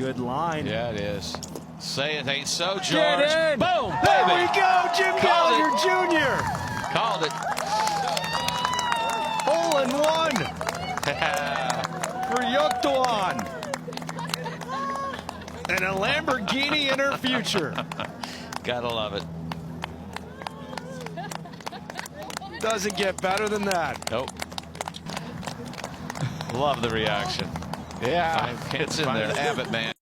good line. Yeah, it is. Say it ain't so, George. Get in. Boom, There baby. we go, Jim Gallagher Jr. Called it. Hole in one for Yoktuan. And a Lamborghini in her future. Gotta love it. Doesn't get better than that. Nope. Love the reaction. Yeah. It's in there. Abbott, man.